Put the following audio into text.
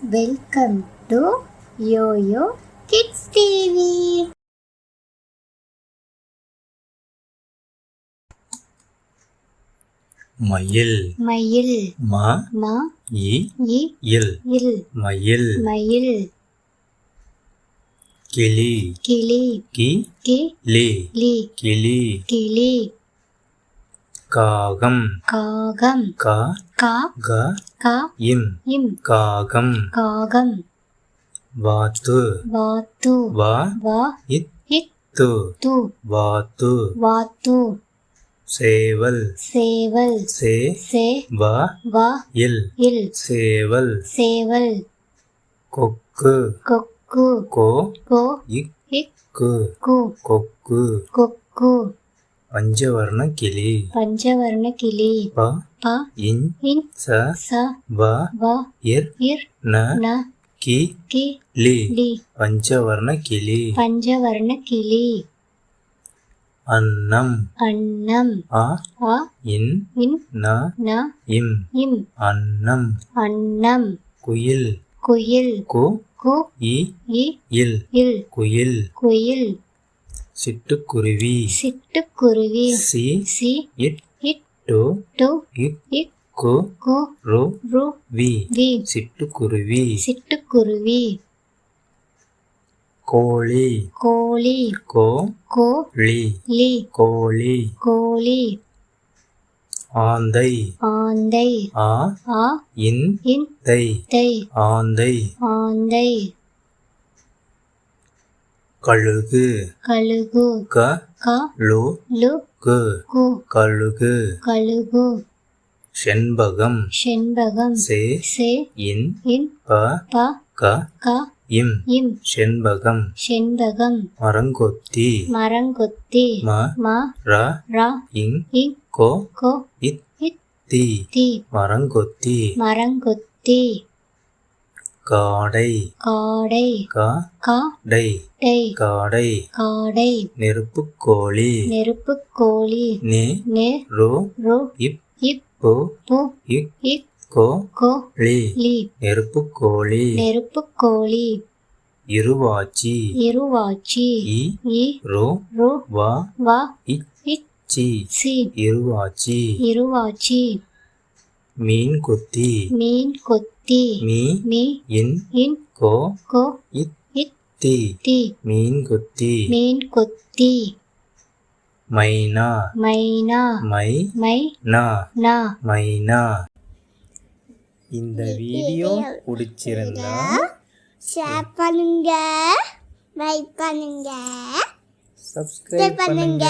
Welcome to YoYo kids TV. மயில் மயில் மா மா இ இல் இல் மயில் மயில். கிளி கிளி கி கி லி லி கிளி கிளி. காகம் காகம் கா கா க கா இம் இம் காகம். காகம். வாத்து வாத்து வா வா இத் இத் து து வாத்து. வாத்து. சேவல் சேவல் சே சே வா வா இல் இல் சேவல். சேவல். கொக்கு கொக்கு கோ கோ இக் இக் கு கு கொக்கு. கொக்கு. பஞ்சவர்ண கிளி பஞ்சவர்ண கிளி. ப ப இன் இன் ச ச வ வ இர் இர் ந ந கி கி லி லி. பஞ்சவர்ண கிளி. பஞ்சவர்ண கிளி. அன்னம் அன்னம் ஆ ஆ இன் இன் ந ந இம் இம் அன்னம். அன்னம். குயில் குயில் கு கு இ இ இல் இல் குயில். குயில். சிட்டுக்குருவி சிட்டுக்குருவி. C see it it to to இக் இக் கு கு ரு ரு வி வி. சிட்டுக்குருவி. சிட்டுக்குருவி. கோழி கோழி கோ கோ ளி லி கோழி. கோழி. ஆந்தை ஆந்தை ஆ ஆ இன் இன் தை தை ஆந்தை. ஆந்தை. கழுகு கழுகு க க லு லு கு கு கழுகு. கழுகு. செண்பகம் செண்பகம் சே சே இன் இன் ப ப க க இம் இம் செண்பகம். செண்பகம். மரங்கொத்தி மரங்கொத்தி. ம ம ர ர இங் இங் கோ கோ இத் இத் தி தி மரங்கொத்தி. மரங்கொத்தி. காடை காடை கா கா டை டை காடை. காடை. நெருப்புக்கோழி நெருப்புக்கோழி. நே நெ ரு ரு இப் இப் பு பு இக் இக் கோ கோ ளி லி. நெருப்புக்கோழி. நெருப்புக்கோழி. இருவாச்சி இருவாச்சி. இ இ ரு ரு வா வா இச் இச் சி சி. இருவாச்சி. இருவாச்சி. மீன் கொத்தி மீன் கொத்தி. மீ மீ இன் இன் கோ கோ இத் இத் தி தி மீன் கொத்தி. மீன் கொத்தி. மைனா மைனா மை மை நா நா. மைனா. இந்த வீடியோ பிடிச்சிருந்தா ஷேர் பண்ணுங்க, லைக் பண்ணுங்க, சப்ஸ்கிரைப் பண்ணுங்க.